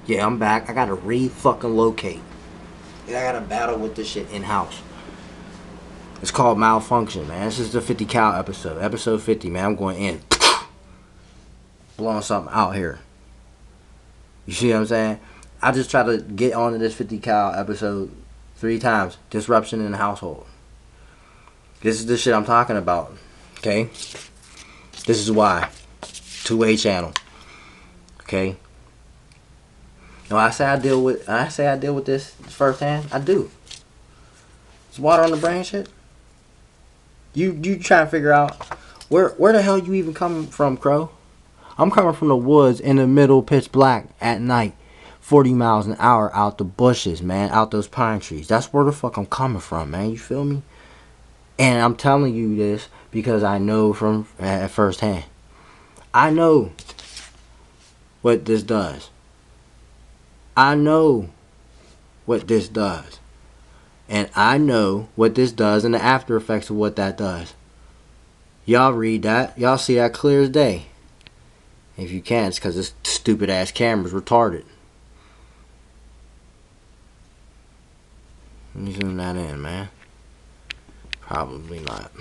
Yeah, I'm back. I gotta re-fucking locate. I gotta battle with this shit in-house. It's called Malfunction, man. This is the 50 cal episode. Episode 50, man. I'm going in. Blowing something out here. You see what I'm saying? I just try to get onto this 50 cal episode 3 times. Disruption in the household. This is the shit I'm talking about. Okay? This is why. Two-way channel. Okay? Now I say I deal with this firsthand. I do. It's water on the brain shit. You try to figure out where the hell you even coming from, Crow? I'm coming from the woods in the middle, pitch black at night, 40 miles an hour out the bushes, man, out those pine trees. That's where the fuck I'm coming from, man. You feel me? And I'm telling you this because I know from firsthand. I know what this does. I know what this does. And I know what this does and the after effects of what that does. Y'all read that. Y'all see that clear as day. If you can't, it's because this stupid ass camera's retarded. Let me zoom that in, man. Probably not.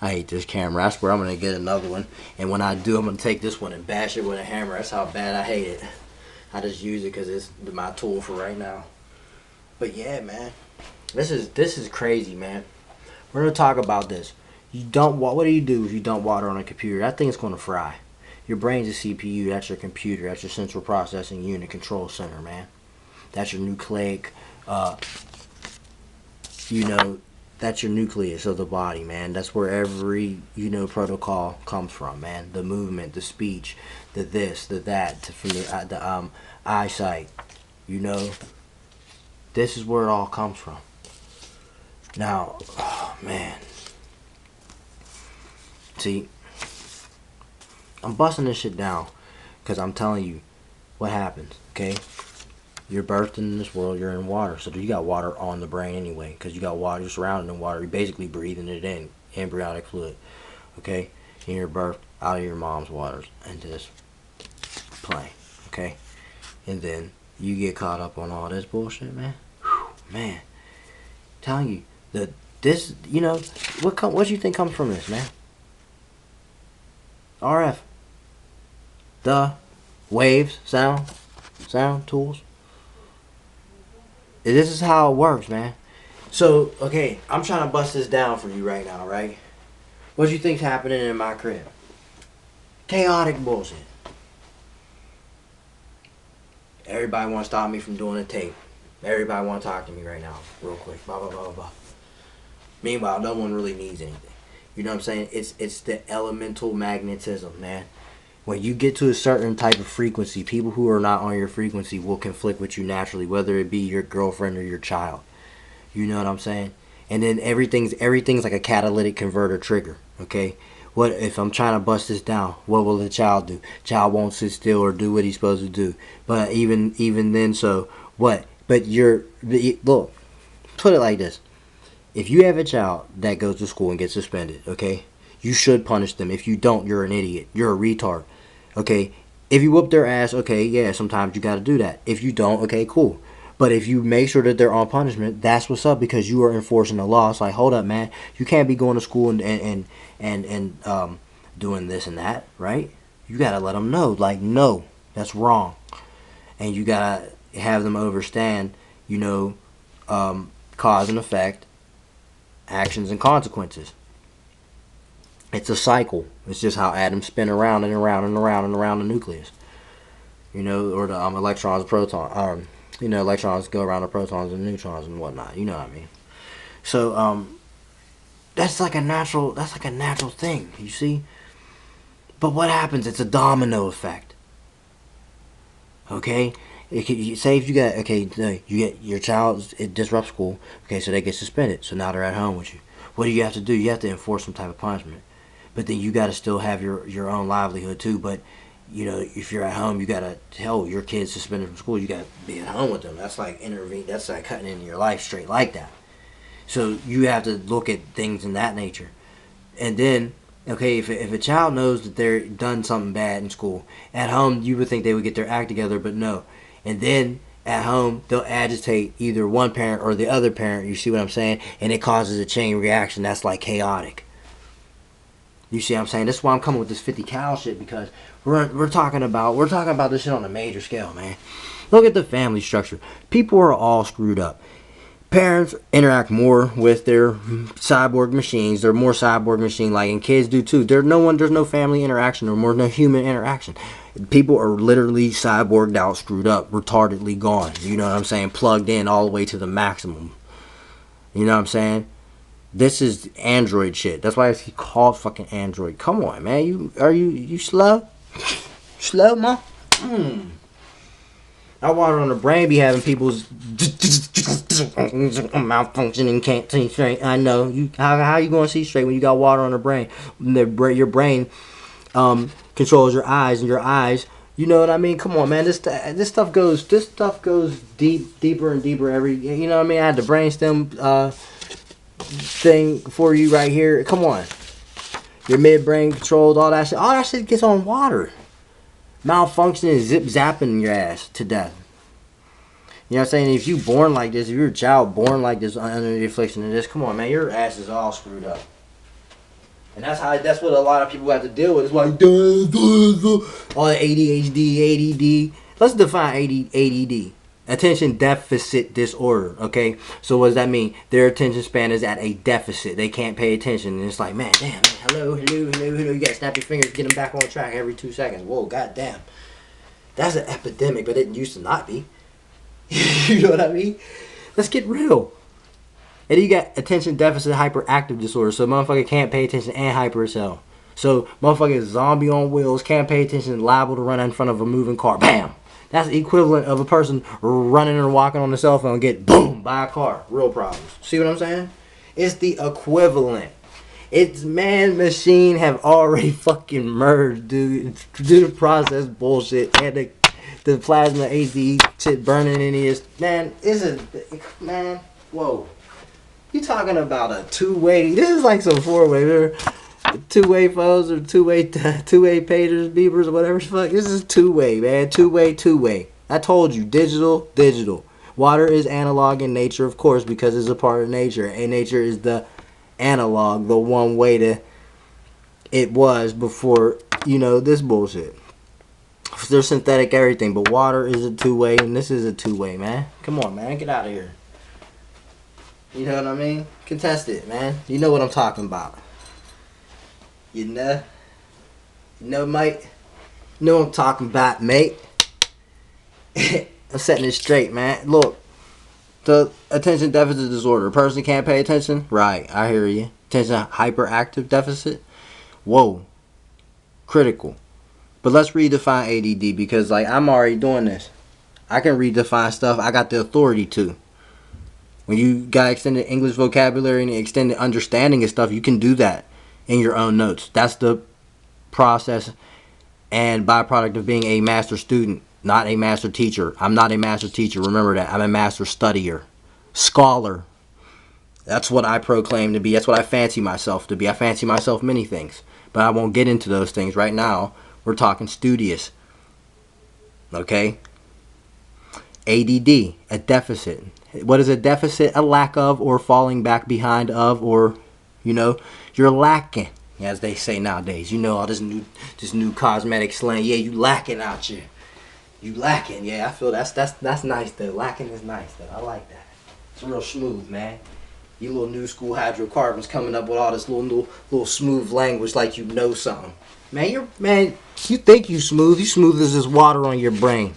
I hate this camera. I swear I'm going to get another one. And when I do, I'm going to take this one and bash it with a hammer. That's how bad I hate it. I just use it because it's my tool for right now. But yeah, man. This is crazy, man. We're going to talk about this. What do you do if you dump water on a computer? That thing's going to fry. Your brain's a CPU. That's your computer. That's your central processing unit, control center, man. That's your nucleic, that's your nucleus of the body, man. That's where every, protocol comes from, man. The movement, the speech, the this, the that, from the eyesight, This is where it all comes from. Now, oh, man. See, I'm busting this shit down because I'm telling you what happens, okay? You're birthed in this world, you're in water. So you got water on the brain anyway because you got water, you're surrounded in water. You're basically breathing it in, embryonic fluid, okay? And you're birthed out of your mom's waters into this plane, okay? And then you get caught up on all this bullshit, man. Whew, man, telling you that this, what do you think comes from this, man? RF, the waves, sound tools. This is how it works, man. So, okay, I'm trying to bust this down for you right now, right? What do you think's happening in my crib? Chaotic bullshit. Everybody want to stop me from doing a tape. Everybody want to talk to me right now, real quick. Blah, blah, blah, blah, blah. Meanwhile, no one really needs anything. You know what I'm saying? It's the elemental magnetism, man. When you get to a certain type of frequency, people who are not on your frequency will conflict with you naturally, whether it be your girlfriend or your child. You know what I'm saying? And then everything's like a catalytic converter trigger, okay? What if I'm trying to bust this down? What will the child do? Child won't sit still or do what he's supposed to do. But even then, so what? But look, put it like this. If you have a child that goes to school and gets suspended, okay, you should punish them. If you don't, you're an idiot. You're a retard. Okay? If you whoop their ass, okay, yeah, sometimes you got to do that. If you don't, okay, cool. But if you make sure that they're on punishment, that's what's up because you are enforcing the law. It's like, hold up, man. You can't be going to school and doing this and that, right? You got to let them know, like, no, that's wrong. And you got to have them understand, cause and effect, actions and consequences. It's a cycle. It's just how atoms spin around and around and around and around the nucleus. Or the electrons, proton. Electrons go around the protons and neutrons and whatnot. You know what I mean? So that's like a natural thing. You see? But what happens? It's a domino effect. Okay? Say if you got you get your child, it disrupts school. Okay, so they get suspended. So now they're at home with you. What do you have to do? You have to enforce some type of punishment. But then you got to still have your own livelihood too. But if you're at home, you got to tell your kids suspended from school. You got to be at home with them. That's like intervene. That's like cutting into your life straight like that. So you have to look at things in that nature, and then Okay, if a child knows that they're done something bad in school, at home you would think they would get their act together, but no. And then at home they'll agitate either one parent or the other parent. You see what I'm saying? And it causes a chain reaction that's like chaotic. You see what I'm saying? That's why I'm coming with this 50 cal shit, because we're talking about this shit on a major scale, man. Look at the family structure. People are all screwed up. Parents interact more with their cyborg machines. They're more cyborg machine-like, and kids do too. There's no family interaction, or more no human interaction. People are literally cyborged out, screwed up, retardedly gone. You know what I'm saying? Plugged in all the way to the maximum. You know what I'm saying? This is Android shit. That's why it's called fucking Android. Come on, man. You slow? Slow, man? That water on the brain be having people's malfunctioning, can't see straight. I know. How you gonna see straight when you got water on the brain? Your brain controls your eyes, and your eyes. You know what I mean? Come on, man. This stuff goes deeper and deeper every. You know what I mean? I had the brainstem thing for you right here. Come on. Your midbrain controlled all that shit. All that shit gets on water. Malfunctioning, zip zapping your ass to death. You know what I'm saying? If you born like this, if you're a child born like this under the affliction of this, come on, man, your ass is all screwed up. And that's what a lot of people have to deal with. It's like all the ADHD, ADD. Let's define ADD. Attention deficit disorder. Okay, so what does that mean? Their attention span is at a deficit. They can't pay attention, and it's like, man, damn, man, hello. You gotta snap your fingers, get them back on track every 2 seconds. Whoa, goddamn, that's an epidemic, but it used to not be. You know what I mean? Let's get real. And then you got attention deficit hyperactive disorder. So motherfucker can't pay attention and hyper cell. So motherfucker zombie on wheels, can't pay attention, liable to run in front of a moving car. Bam. That's the equivalent of a person running or walking on the cell phone and get boom by a car. Real problems. See what I'm saying? It's the equivalent. It's man machine have already fucking merged, dude. Due to process bullshit and the plasma HD shit burning in his man. Man. Whoa. You talking about a two-way? This is like some four-way. Two-way phones or two-way pagers, beepers, or whatever the fuck. This is two-way, man. Two-way. I told you, digital. Water is analog in nature, of course, because it's a part of nature. And nature is the analog, the one way to it was before, this bullshit. They're synthetic everything, but water is a two-way, and this is a two-way, man. Come on, man. Get out of here. You know what I mean? Contest it, man. You know what I'm talking about. You know, mate. You know what I'm talking about, mate. I'm setting it straight, man. Look, the attention deficit disorder. A person can't pay attention? Right, I hear you. Attention hyperactive deficit? Whoa. Critical. But let's redefine ADD, because, I'm already doing this. I can redefine stuff. I got the authority to. When you got extended English vocabulary and extended understanding of stuff, you can do that in your own notes. That's the process and byproduct of being a master student, not a master teacher. I'm not a master teacher. Remember that. I'm a master studier. Scholar. That's what I proclaim to be. That's what I fancy myself to be. I fancy myself many things. But I won't get into those things right now. We're talking studious. Okay? ADD, a deficit. What is a deficit? A lack of, or falling back behind of, or, you're lacking, as they say nowadays. All this new cosmetic slang. Yeah, you lacking out here. You lacking. Yeah, I feel that's nice though. Lacking is nice though. I like that. It's real smooth, man. You little new school hydrocarbons coming up with all this little smooth language like you know something. Man, you think you smooth. You smooth as this water on your brain.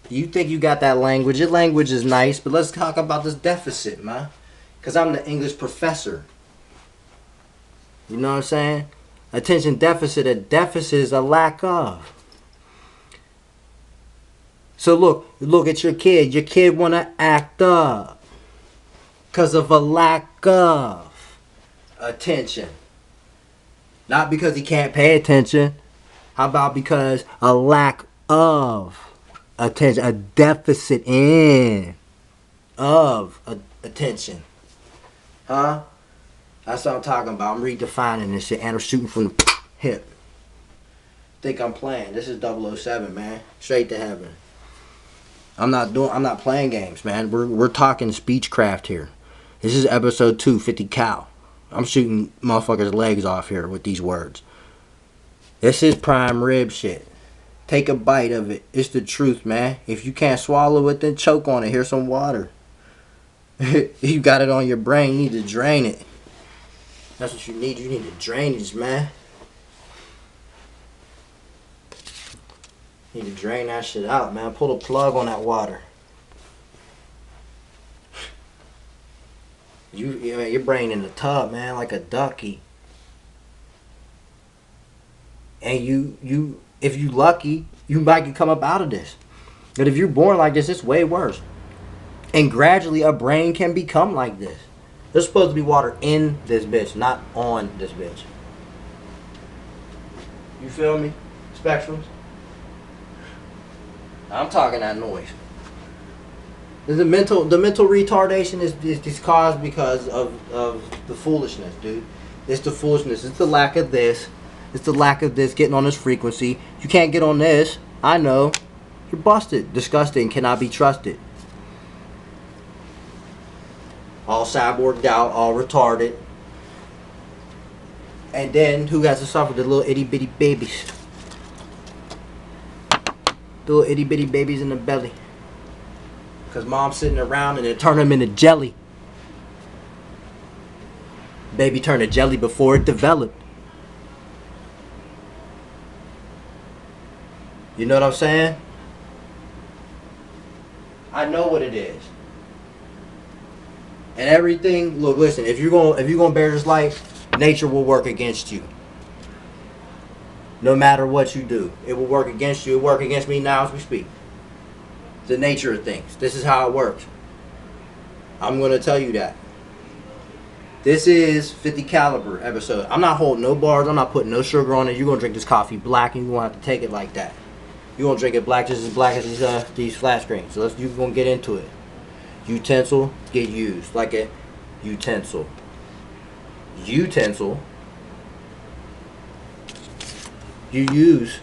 You think you got that language. Your language is nice, but let's talk about this deficit, man. Because I'm the English professor. You know what I'm saying? Attention deficit. A deficit is a lack of. So look at your kid. Your kid want to act up because of a lack of attention. Not because he can't pay attention. How about because a lack of attention, a deficit of attention, huh? That's what I'm talking about. I'm redefining this shit, and I'm shooting from the hip. Think I'm playing. This is 007, man. Straight to heaven. I'm not playing games, man. We're talking speechcraft here. This is episode 2, 50 cal. I'm shooting motherfuckers' legs off here with these words. This is prime rib shit. Take a bite of it. It's the truth, man. If you can't swallow it, then choke on it. Here's some water. You got it on your brain. You need to drain it. That's what you need. You need a drainage, man. You need to drain that shit out, man. Pull the plug on that water. Your brain in the tub, man, like a ducky. And you, if you lucky, you might come up out of this. But if you're born like this, it's way worse. And gradually, a brain can become like this. There's supposed to be water in this bitch, not on this bitch. You feel me? Spectrums? I'm talking that noise. The mental retardation is caused because of the foolishness, dude. It's the foolishness. It's the lack of this. It's the lack of this getting on this frequency. You can't get on this. I know. You're busted. Disgusting. Cannot be trusted. All cyborged out. All retarded. And then who has to suffer? The little itty bitty babies. The little itty bitty babies in the belly. Because mom's sitting around and it turn them into jelly. Baby turned to jelly before it developed. You know what I'm saying? I know what it is. And everything, look, listen, if you're gonna bear this life, nature will work against you. No matter what you do, it will work against you. It will work against me now as we speak. The nature of things. This is how it works. I'm going to tell you that. This is 50 caliber episode. I'm not holding no bars. I'm not putting no sugar on it. You're going to drink this coffee black and you're going to have to take it like that. You're going to drink it black, just as black as these flat screens. So you're going to get into it. Utensil, get used. Like a utensil. Utensil. You use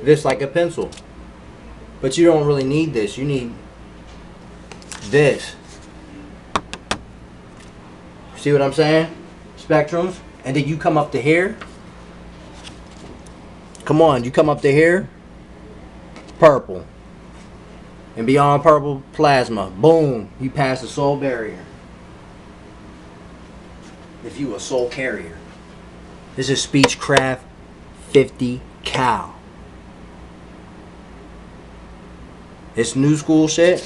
this like a pencil. But you don't really need this. You need this. See what I'm saying? Spectrums. And then you come up to here. Come on, you come up to here. Purple. And beyond purple, plasma. Boom. You pass the soul barrier. If you a soul carrier. This is Speechcraft 50 cal. It's new school shit.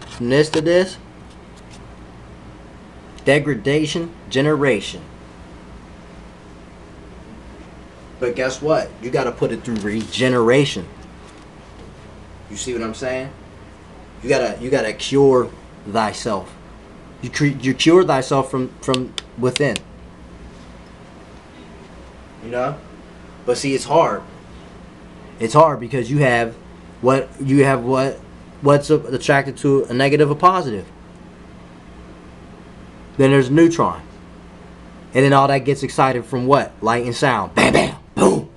From this to this. Degradation generation. But guess what? You got to put it through regeneration. You see what I'm saying? You gotta cure thyself. You cure thyself from within. You know? But see, it's hard. It's hard because you have what's attracted to a negative or positive. Then there's a neutron. And then all that gets excited from what? Light and sound. Bam, bam, boom.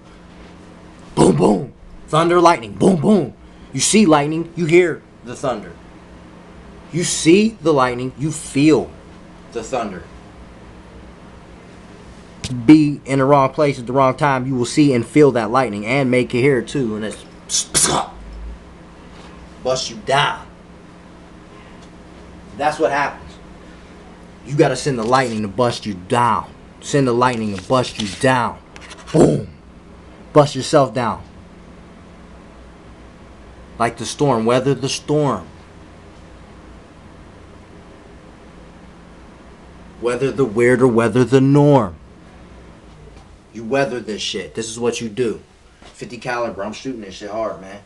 Boom, boom. Thunder, lightning, boom, boom. You see lightning, you hear the thunder. You see the lightning, you feel the thunder. Be in the wrong place at the wrong time, you will see and feel that lightning and make it hear too. And it's bust you down. That's what happens. You gotta send the lightning to bust you down. Send the lightning to bust you down. Boom. Bust yourself down. Like the storm. Weather the storm. Weather the weird or weather the norm. You weather this shit. This is what you do. 50 caliber. I'm shooting this shit hard, man.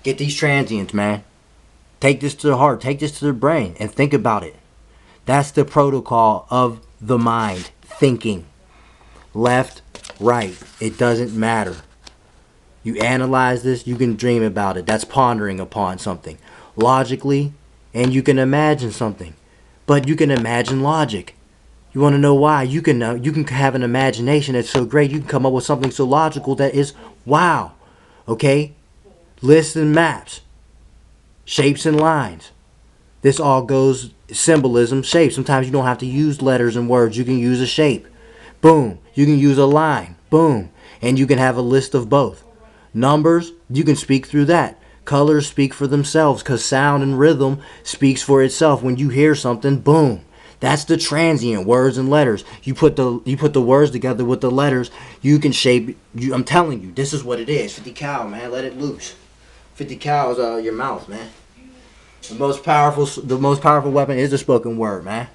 Get these transients, man. Take this to the heart. Take this to the brain and think about it. That's the protocol of the mind. Thinking. Left, right. It doesn't matter. You analyze this, you can dream about it. That's pondering upon something. Logically, and you can imagine something. But you can imagine logic. You want to know why? You can have an imagination that's so great you can come up with something so logical that is wow. Okay? Lists and maps, shapes and lines. This all goes symbolism, shape. Sometimes you don't have to use letters and words. You can use a shape. Boom. You can use a line. Boom. And you can have a list of both. Numbers, you can speak through that. Colors speak for themselves because sound and rhythm speaks for itself. When you hear something, boom. That's the transient, words and letters. You put the words together with the letters, you can shape. I'm telling you, this is what it is. 50 cal, man. Let it loose. 50 cal is your mouth, man. The most powerful weapon is the spoken word, man.